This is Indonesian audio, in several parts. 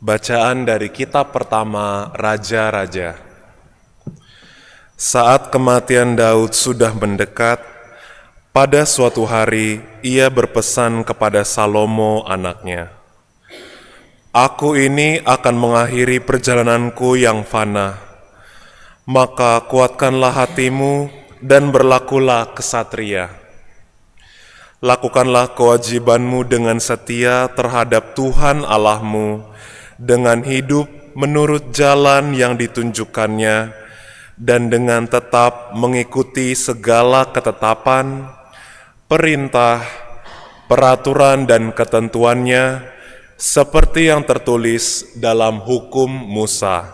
Bacaan dari kitab pertama Raja-Raja. Saat kematian Daud sudah mendekat, pada suatu hari ia berpesan kepada Salomo anaknya, "Aku ini akan mengakhiri perjalananku yang fana, maka kuatkanlah hatimu dan berlakulah kesatria. Lakukanlah kewajibanmu dengan setia terhadap Tuhan Allahmu, dengan hidup menurut jalan yang ditunjukkannya, dan dengan tetap mengikuti segala ketetapan, perintah, peraturan dan ketentuannya, seperti yang tertulis dalam hukum Musa.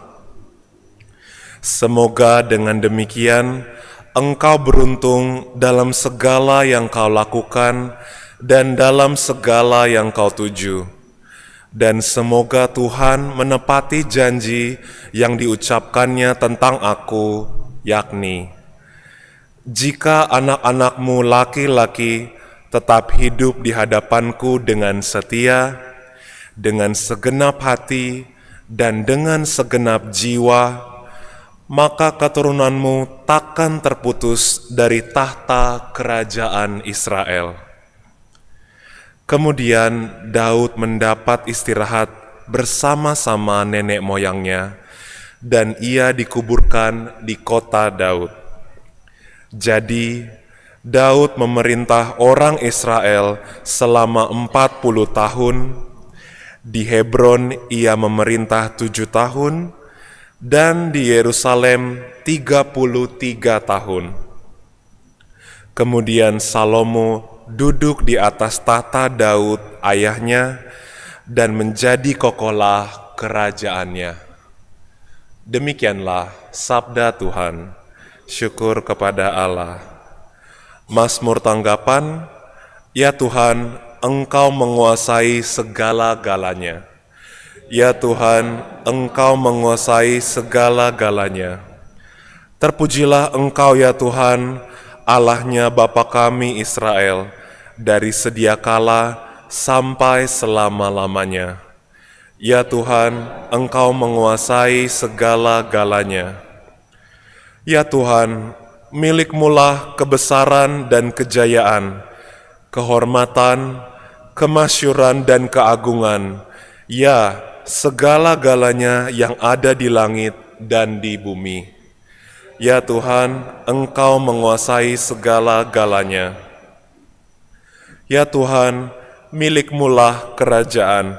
Semoga dengan demikian engkau beruntung dalam segala yang kau lakukan dan dalam segala yang kau tuju. Dan semoga Tuhan menepati janji yang diucapkannya tentang aku, yakni, jika anak-anakmu laki-laki tetap hidup di hadapanku dengan setia, dengan segenap hati, dan dengan segenap jiwa, maka keturunanmu takkan terputus dari tahta kerajaan Israel." Kemudian Daud mendapat istirahat bersama-sama nenek moyangnya, dan ia dikuburkan di kota Daud. Jadi Daud memerintah orang Israel selama 40 tahun. Di Hebron ia memerintah 7 tahun, dan di Yerusalem 33 tahun. Kemudian Salomo duduk di atas tahta Daud ayahnya dan menjadi kokohlah kerajaannya. Demikianlah sabda Tuhan. Syukur kepada Allah. Mazmur tanggapan, ya Tuhan, Engkau menguasai segala-galanya. Ya Tuhan, Engkau menguasai segala-galanya. Terpujilah Engkau ya Tuhan, Allahnya Bapa kami Israel, dari sedia kala sampai selama-lamanya. Ya Tuhan, Engkau menguasai segala-galanya. Ya Tuhan, milik-Mulah kebesaran dan kejayaan, kehormatan, kemasyuran dan keagungan, ya segala-galanya yang ada di langit dan di bumi. Ya Tuhan, Engkau menguasai segala-galanya. Ya Tuhan, milik-Mulah kerajaan.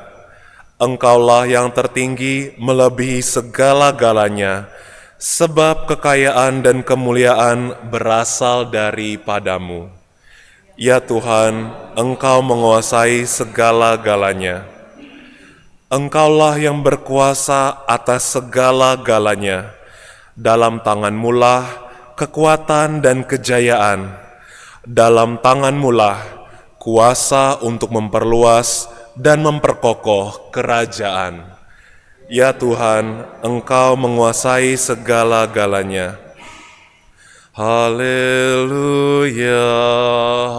Engkaulah yang tertinggi melebihi segala-galanya, sebab kekayaan dan kemuliaan berasal daripada-Mu. Ya Tuhan, Engkau menguasai segala-galanya. Engkaulah yang berkuasa atas segala-galanya. Dalam tangan-Mulah kekuatan dan kejayaan. Dalam tangan-Mulah kuasa untuk memperluas dan memperkokoh kerajaan. Ya Tuhan, Engkau menguasai segala-galanya. Haleluya,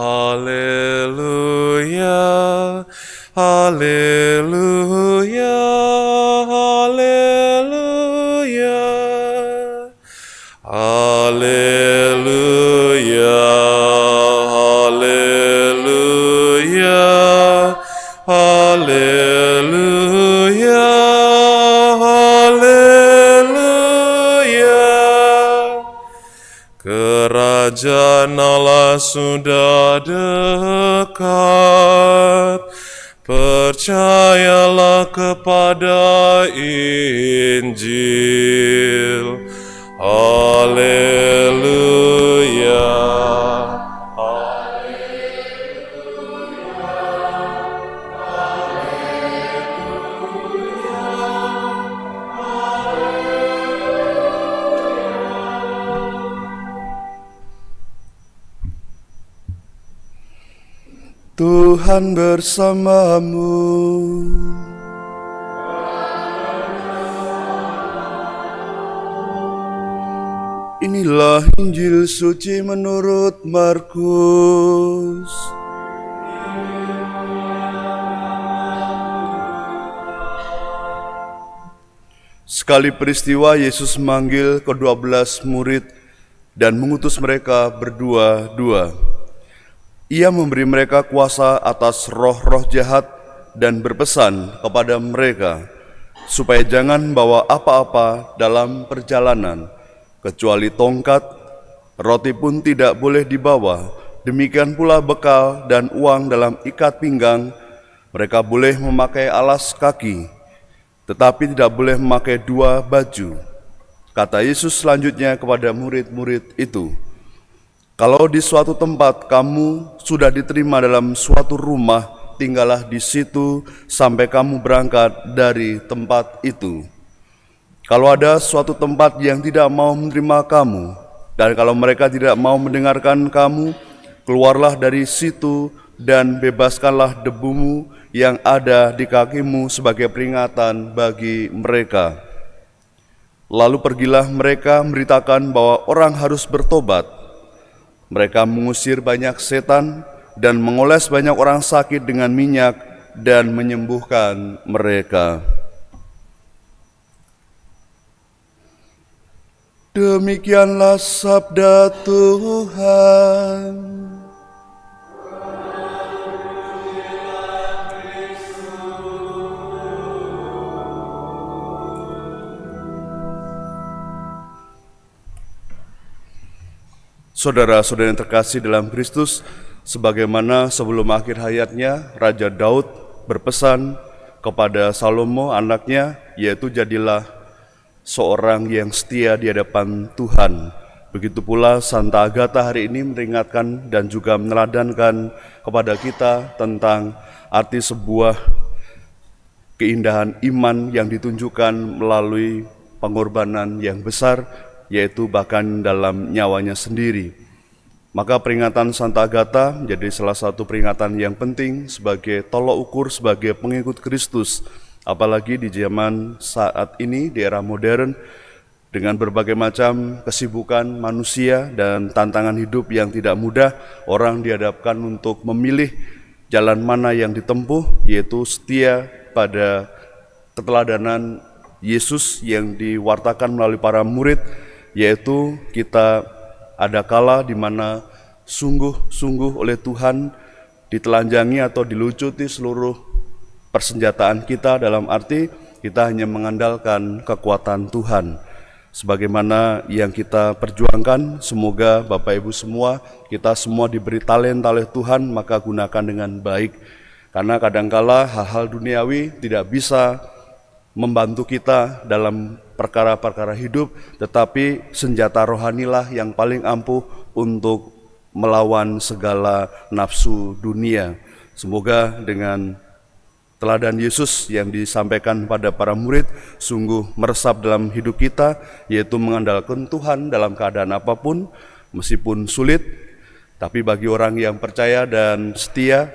haleluya, haleluya, haleluya, haleluya, haleluya, haleluya, haleluya. Kerajaan Allah sudah dekat. Percayalah kepada Injil. Haleluya. Tuhan bersamamu. Inilah Injil suci menurut Markus. Sekali peristiwa Yesus memanggil ke-12 murid dan mengutus mereka berdua-dua. Ia memberi mereka kuasa atas roh-roh jahat dan berpesan kepada mereka supaya jangan bawa apa-apa dalam perjalanan, kecuali tongkat, roti pun tidak boleh dibawa, demikian pula bekal dan uang dalam ikat pinggang. Mereka boleh memakai alas kaki, tetapi tidak boleh memakai 2 baju. Kata Yesus selanjutnya kepada murid-murid itu, "Kalau di suatu tempat kamu sudah diterima dalam suatu rumah, tinggallah di situ sampai kamu berangkat dari tempat itu. Kalau ada suatu tempat yang tidak mau menerima kamu, dan kalau mereka tidak mau mendengarkan kamu, keluarlah dari situ dan bebaskanlah debumu yang ada di kakimu sebagai peringatan bagi mereka." Lalu pergilah mereka memberitakan bahwa orang harus bertobat. Mereka mengusir banyak setan dan mengoles banyak orang sakit dengan minyak dan menyembuhkan mereka. Demikianlah sabda Tuhan. Saudara-saudara yang terkasih dalam Kristus, sebagaimana sebelum akhir hayatnya, Raja Daud berpesan kepada Salomo anaknya, yaitu jadilah seorang yang setia di hadapan Tuhan. Begitu pula Santa Agatha hari ini meringatkan dan juga meneladankan kepada kita tentang arti sebuah keindahan iman yang ditunjukkan melalui pengorbanan yang besar, yaitu bahkan dalam nyawanya sendiri. Maka peringatan Santa Agatha menjadi salah satu peringatan yang penting sebagai tolok ukur sebagai pengikut Kristus, apalagi di zaman saat ini, di era modern, dengan berbagai macam kesibukan manusia dan tantangan hidup yang tidak mudah, orang dihadapkan untuk memilih jalan mana yang ditempuh, yaitu setia pada keteladanan Yesus yang diwartakan melalui para murid, yaitu kita ada kala di mana sungguh-sungguh oleh Tuhan ditelanjangi atau dilucuti seluruh persenjataan kita, dalam arti kita hanya mengandalkan kekuatan Tuhan. Sebagaimana yang kita perjuangkan, semoga Bapak Ibu semua, kita semua diberi talenta oleh Tuhan, maka gunakan dengan baik. Karena kadangkala hal-hal duniawi tidak bisa membantu kita dalam perkara-perkara hidup, tetapi senjata rohanilah yang paling ampuh untuk melawan segala nafsu dunia. Semoga dengan teladan Yesus yang disampaikan pada para murid sungguh meresap dalam hidup kita, yaitu mengandalkan Tuhan dalam keadaan apapun, meskipun sulit, tapi bagi orang yang percaya dan setia,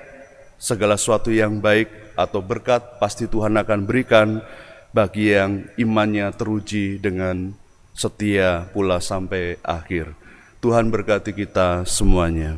segala sesuatu yang baik atau berkat pasti Tuhan akan berikan bagi yang imannya teruji dengan setia pula sampai akhir. Tuhan berkati kita semuanya.